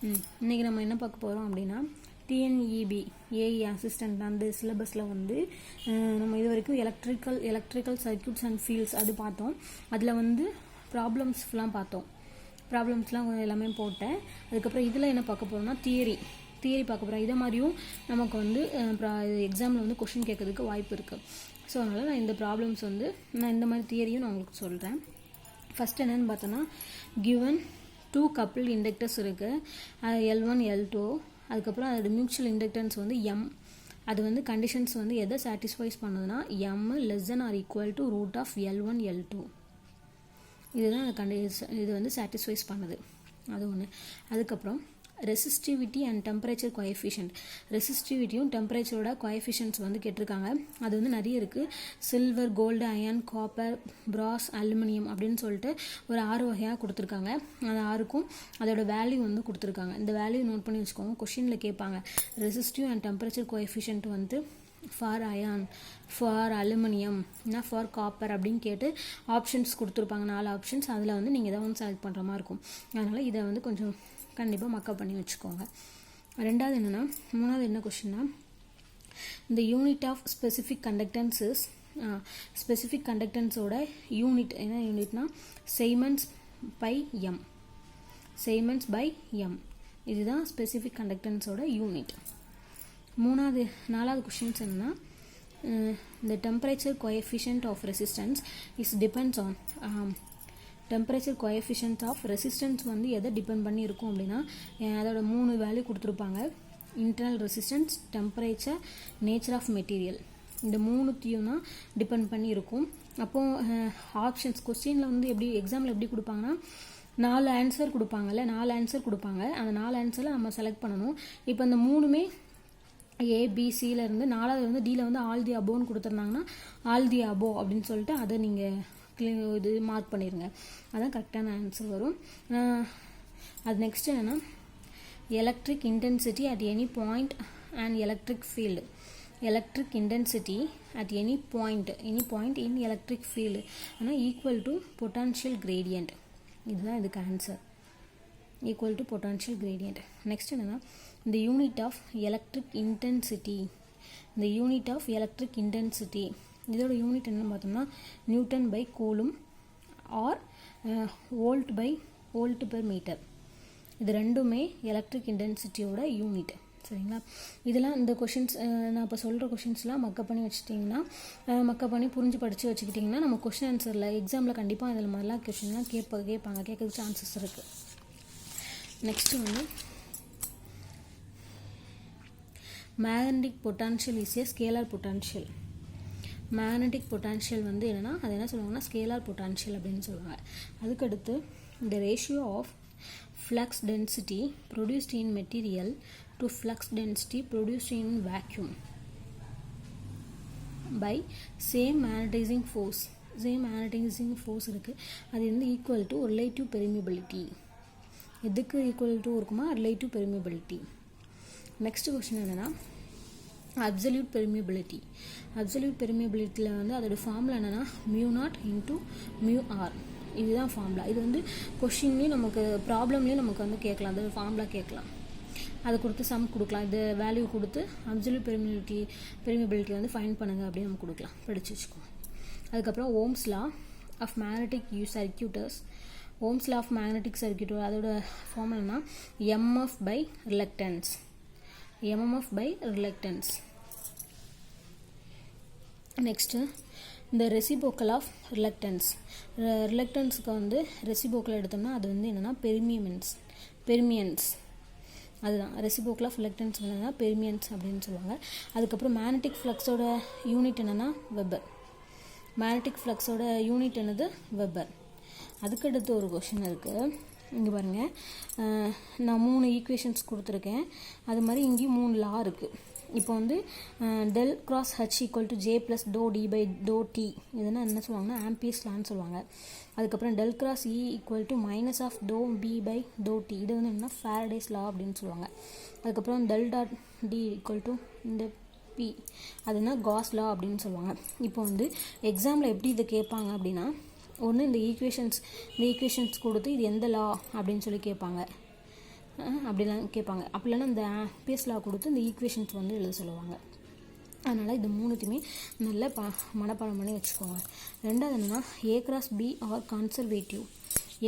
இன்றைக்கி நம்ம என்ன பார்க்க போகிறோம் அப்படின்னா டிஎன்இபி ஏஇ அசிஸ்டண்ட் அந்த சிலபஸில் வந்து நம்ம இது வரைக்கும் எலக்ட்ரிக்கல் சர்க்யூட்ஸ் அண்ட் ஃபீல்ட்ஸ் அது பார்த்தோம். அதில் வந்து ப்ராப்ளம்ஸ்லாம் பார்த்தோம். ப்ராப்ளம்ஸ்லாம் எல்லாமே போட்டேன். அதுக்கப்புறம் இதில் என்ன பார்க்க போகிறோம்னா தியரி பார்க்க போகிறோம். இதை மாதிரியும் நமக்கு வந்து எக்ஸாமில் வந்து கொஷின் கேட்கறதுக்கு வாய்ப்பு இருக்குது. ஸோ அதனால் நான் இந்த ப்ராப்ளம்ஸ் வந்து நான் இந்த மாதிரி தியரியும் நான் உங்களுக்கு சொல்கிறேன். ஃபஸ்ட் என்னென்னு பார்த்தோன்னா கிவன் 2 coupled இண்டக்டர்ஸ் இருக்குது. அது L1 L2. அதுக்கப்புறம் அதோட மியூச்சுவல் இண்டக்டன்ஸ் வந்து M. அது வந்து கண்டிஷன்ஸ் வந்து எதை சாட்டிஸ்ஃபைஸ் பண்ணுதுன்னா M <= root of L1 L2. இதுதான் அந்த கண்டிஷன். இது வந்து சாட்டிஸ்ஃபைஸ் பண்ணுது. அது ஒன்று. அதுக்கப்புறம் ரெசிஸ்டிவிட்டி அண்ட் டெம்பரேச்சர் கோஎஃபிஷியன்ட். ரெசிஸ்டிவிட்டியும் டெம்பரேச்சரோட கோஎஃபிஷியன்ட்ஸ் வந்து கேட்டிருக்காங்க. அது வந்து நிறைய இருக்குது. Silver, gold, iron, copper, brass, aluminium அப்படின்னு சொல்லிட்டு ஒரு 6 வகையாக கொடுத்துருக்காங்க. அந்த 6க்கும் அதோட வேல்யூ வந்து கொடுத்துருக்காங்க. இந்த வேல்யூ நோட் பண்ணி வச்சுக்கோங்க. கொஷினில் கேட்பாங்க ரெசிஸ்டிவ் அண்ட் டெம்பரேச்சர் கோஎஃபிஷியன்ட் வந்து for iron, for aluminium, for copper அப்படின்னு கேட்டு ஆப்ஷன்ஸ் கொடுத்துருப்பாங்க. 4 ஆப்ஷன்ஸ். அதில் வந்து நீங்கள் எதாவது ஒன்று செலக்ட் பண்ணுற மாதிரி இருக்கும். அதனால் இதை வந்து கொஞ்சம் கண்டிப்பாக மக்கப் பண்ணி வச்சுக்கோங்க. ரெண்டாவது என்னென்னா, மூணாவது என்ன கொஷின்னா, இந்த unit of specific conductances, specific கண்டக்டன்ஸோட யூனிட் என்ன யூனிட்னா siemens by m. Siemens by m இதுதான் ஸ்பெசிஃபிக் கண்டக்டன்ஸோட யூனிட். நாலாவது கொஷின்ஸ் என்னன்னா, the temperature coefficient of resistance is depends on temperature coefficient of resistance வந்து எதை டிபெண்ட் பண்ணி இருக்கும் அப்படின்னா அதோட 3 வேல்யூ கொடுத்துருப்பாங்க. Internal resistance, temperature, nature of material. இந்த 3த்தையும் தான் டிபெண்ட் பண்ணி இருக்கும். அப்போது ஆப்ஷன்ஸ் கொஸ்டினில் வந்து எப்படி எக்ஸாமில் எப்படி கொடுப்பாங்கன்னா 4 ஆன்சர் கொடுப்பாங்கல்ல, 4 ஆன்சர் கொடுப்பாங்க. அந்த 4 ஆன்சரில் நம்ம செலக்ட் பண்ணணும். இப்போ அந்த 3மே ஏபிசியிலேருந்து 4வது வந்து டியில் வந்து ஆல் தி அபோன்னு கொடுத்துருந்தாங்கன்னா ஆல் தி அபோ அப்படின்னு சொல்லிட்டு அதை நீங்கள் இது மார்க் பண்ணிடுங்க. அதான் கரெக்டான ஆன்சர் வரும். அது நெக்ஸ்ட் என்னென்னா electric intensity at any point and electric field. Electric intensity at any point in electric field ஆனால் ஈக்குவல் டு பொட்டான்ஷியல் கிரேடியன்ட். இதுதான் இதுக்கு answer. Equal to potential gradient. Next என்னென்னா இந்த யூனிட் ஆஃப் எலக்ட்ரிக் இன்டென்சிட்டி. இந்த unit of electric intensity இதோட unit என்னன்னு பார்த்தோம்னா newton by coulomb or volt per metre. இது ரெண்டுமே எலக்ட்ரிக் இன்டென்சிட்டியோட யூனிட். சரிங்களா? இதெல்லாம் இந்த கொஷின்ஸ் நான் இப்போ சொல்கிற கொஷின்ஸ்லாம் மக்கப் பண்ணி வச்சுட்டிங்கன்னா, மக்கப் பண்ணி புரிஞ்சு படித்து வச்சுக்கிட்டிங்கன்னா நம்ம கொஷின் ஆன்சரில் எக்ஸாமில் கண்டிப்பாக இதில் மாதிரிலாம் கொஷின்லாம் கேட்கறதுக்கு சான்சஸ் இருக்குது. நெக்ஸ்ட்டு வந்து magnetic potential is a scalar potential. Magnetic potential வந்து என்னென்னா அது என்ன சொல்லுவாங்கன்னா ஸ்கேலார் பொட்டான்ஷியல் அப்படின்னு சொல்லுவாங்க. அதுக்கடுத்து the ratio of flux density produced in material to flux density produced in vacuum by same magnetizing force. இருக்குது. அது வந்து ஈக்குவல் டு ரிலேட்டிவ் பெர்மியபிலிட்டி. எதுக்கு ஈக்குவல் டு இருக்குமா? Relative permeability. நெக்ஸ்ட் கொஸ்டின் என்னென்னா அப்சல்யூட் பெர்மியபிலிட்டி. அப்சல்யூட் பெர்மியபிலிட்டியில் வந்து அதோட formula என்னென்னா μ0 × μr. இதுதான் ஃபார்முலா. இது வந்து கொஷின்லேயும் நமக்கு ப்ராப்ளம்லேயும் நமக்கு வந்து கேட்கலாம். அது ஃபார்முலா கேட்கலாம். அதை கொடுத்து சம் கொடுக்கலாம். இது வேல்யூ கொடுத்து அப்சல்யூட் பெர்மியபிலிட்டி வந்து ஃபைண்ட் பண்ணுங்கள் அப்படின்னு நம்ம கொடுக்கலாம். படித்து வச்சுக்கோங்க. அதுக்கப்புறம் Ohm's law of magnetic circuits. Ohm's law of magnetic circuit அதோட ஃபார்முலானா எம்எஃப் பை ரிலக்டன்ஸ். நெக்ஸ்ட்டு இந்த ரெசிபோக்கல் ஆஃப் ரிலக்டன்ஸுக்கு வந்து ரெசிபோக்கல் எடுத்தோம்னா அது வந்து என்னென்னா பெர்மியன்ஸ். அதுதான் ரெசிபோக்கல் ஆஃப் ரிலக்டன்ஸ் என்னென்னா பெர்மியன்ஸ் அப்படின்னு சொல்லுவாங்க. அதுக்கப்புறம் மேக்னெட்டிக் ஃப்ளக்ஸோட யூனிட் என்னென்னா வெபர். அதுக்கடுத்து ஒரு கொஷின் இருக்குது. இங்கே பாருங்கள், நான் 3 ஈக்குவேஷன்ஸ் கொடுத்துருக்கேன். அது மாதிரி இங்கேயும் 3 லா இருக்குது. இப்போ வந்து del cross H = J + ∂D / ∂T இதுனா என்ன சொல்லுவாங்கன்னா ஆம்பியர்ஸ் லான்னு சொல்லுவாங்க. அதுக்கப்புறம் del cross E = -∂B / ∂T இது வந்து என்ன ஃபாரடேஸ் லா அப்படின்னு சொல்லுவாங்க. அதுக்கப்புறம் del dot D = இந்த P அதுனா காஸ் லா அப்படின்னு சொல்லுவாங்க. இப்போ வந்து எக்ஸாமில் எப்படி இதை கேட்பாங்க அப்படின்னா ஒன்று இந்த ஈக்குவேஷன்ஸ் கொடுத்து இது எந்த லா அப்படின்னு சொல்லி கேட்பாங்க. அப்படிலாம் கேட்பாங்க. அப்படி இல்லைன்னா இந்த ஆம்பியர்ஸ் லா கொடுத்து இந்த ஈக்குவேஷன்ஸ் வந்து எழுத சொல்லுவாங்க. அதனால் இது மூணுத்தையுமே நல்லா மனப்பாடம் பண்ணி வச்சுக்கோங்க. ரெண்டாவது என்னென்னா A cross B are conservative.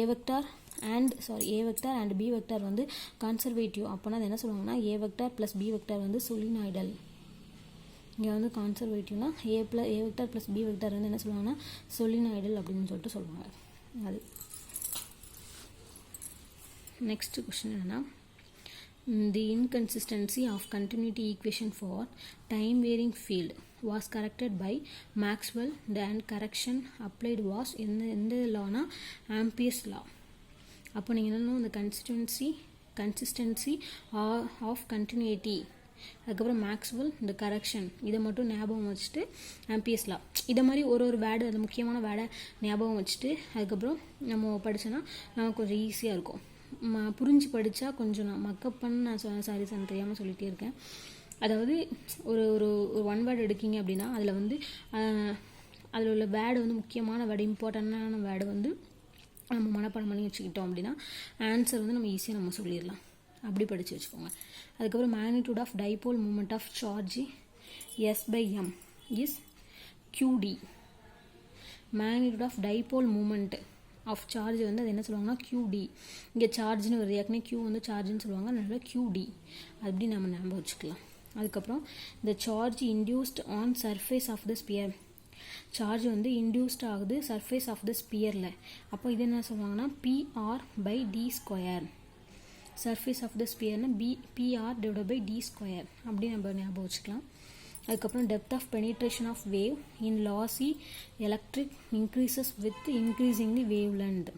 A vector and B vector வந்து கன்சர்வேட்டிவ். அப்போனா அது என்ன சொல்லுவாங்கன்னா A vector plus B vector வந்து சொலினாய்டல். இங்கே வந்து கன்சர்வேட்டிவ்னா A vector plus B vector வந்து என்ன சொல்லுவாங்கன்னா சொலினாய்டல் அப்படின்னு சொல்லிட்டு சொல்லுவாங்க. அது நெக்ஸ்ட் கொஸ்டின் என்னென்னா the inconsistency of continuity equation for time varying field was corrected by Maxwell. And correction applied was in the law na Ampere's law. அப்போ நீங்கள் என்னென்னா இந்த கன்சிஸ்டன்சி ஆஃப் கண்டினியூட்டி, அதுக்கப்புறம் மேக்ஸ்வெல், இந்த கரெக்ஷன், இதை மட்டும் ஞாபகம் வச்சுட்டு ஆம்பியர்ஸ் லா, இதை மாதிரி ஒரு வேர்டு, அது முக்கியமான வேர்டை ஞாபகம் வச்சுட்டு அதுக்கப்புறம் நம்ம படித்தோன்னா நமக்கு கொஞ்சம் ஈஸியாக இருக்கும். புரிஞ்சு படித்தா கொஞ்சம் நான் மக்கப் பண்ண நான் தெரியாமல் சொல்லிகிட்டே இருக்கேன். அதாவது ஒரு ஒன் வேர்டு எடுக்கிங்க அப்படின்னா அதில் வந்து அதில் உள்ள வேர்டு வந்து முக்கியமான வேர்டு, இம்பார்ட்டண்டான வேர்டு வந்து நம்ம மனப்பாடம் பண்ணி வச்சுக்கிட்டோம் அப்படின்னா ஆன்சர் வந்து நம்ம ஈஸியாக நம்ம சொல்லிடலாம். அப்படி படித்து வச்சுக்கோங்க. அதுக்கப்புறம் magnitude of dipole moment of charge S/m is QD. Magnitude of dipole moment of charge வந்து அது என்ன சொல்லுவாங்கன்னா QD. இங்கே சார்ஜ்னு வருது, ஏற்கனவே Q வந்து சார்ஜ்னு சொல்லுவாங்க, அதனால QD அப்படி நம்ம ஞாபகம் வச்சுக்கலாம். அதுக்கப்புறம் இந்த charge induced on surface of the sphere. Charge வந்து இன்டியூஸ்ட் ஆகுது சர்ஃபேஸ் ஆஃப் த ஸ்பியரில். அப்போ இது என்ன சொல்லுவாங்கன்னா PR/d². Surface of the ஸ்பியர்னா PR/d² அப்படி நம்ம ஞாபகம் வச்சுக்கலாம். அதுக்கப்புறம் depth of penetration of wave in lossy electric increases with increasing the wave length.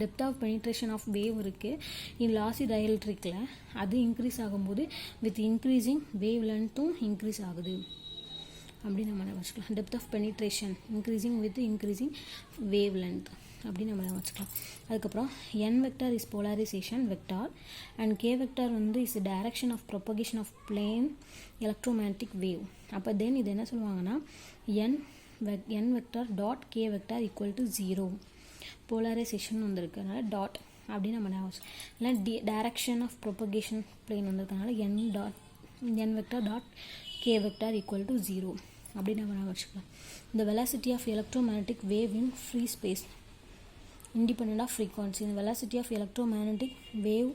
Depth of penetration of wave இருக்குது இன் லாசி டயஎலக்ட்ரிக்கில், அது இன்க்ரீஸ் ஆகும்போது வித் இன்க்ரீசிங் வேவ் லென்த்தும் இன்க்ரீஸ் ஆகுது அப்படி நம்ம வச்சுக்கலாம். Depth of penetration increasing with increasing wave length அப்படி நம்ம வச்சுக்கலாம். அதுக்கப்புறம் n vector is polarization vector and k vector வந்து is direction of propagation of plane electromagnetic wave. அப்போ தென் இது என்ன சொல்லுவாங்கன்னா n vector dot k vector equal to 0. Polarization வந்திருக்கிறதுனால டாட் அப்படின்னு நம்ம ஞாபகம். இல்லை டைரக்ஷன் ஆஃப் ப்ரொபகேஷன் பிளேன் வந்திருக்கிறதுனால n vector dot k vector equal to 0 அப்படின்னு நம்ம வச்சுக்கலாம். இந்த velocity of electromagnetic wave in free space independent of frequency. இந்த velocity of electromagnetic wave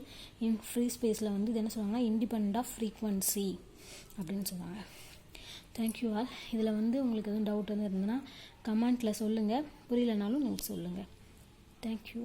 in free spaceல வந்து இது என்ன சொல்லுவாங்கன்னா independent of frequency அப்படின்னு சொல்லுவாங்க. Thank you all. இதில் வந்து உங்களுக்கு எதுவும் டவுட் வந்து இருந்ததுன்னா கமெண்ட்டில் சொல்லுங்கள், புரியலனாலும் நீங்கள் சொல்லுங்கள். தேங்க்யூ.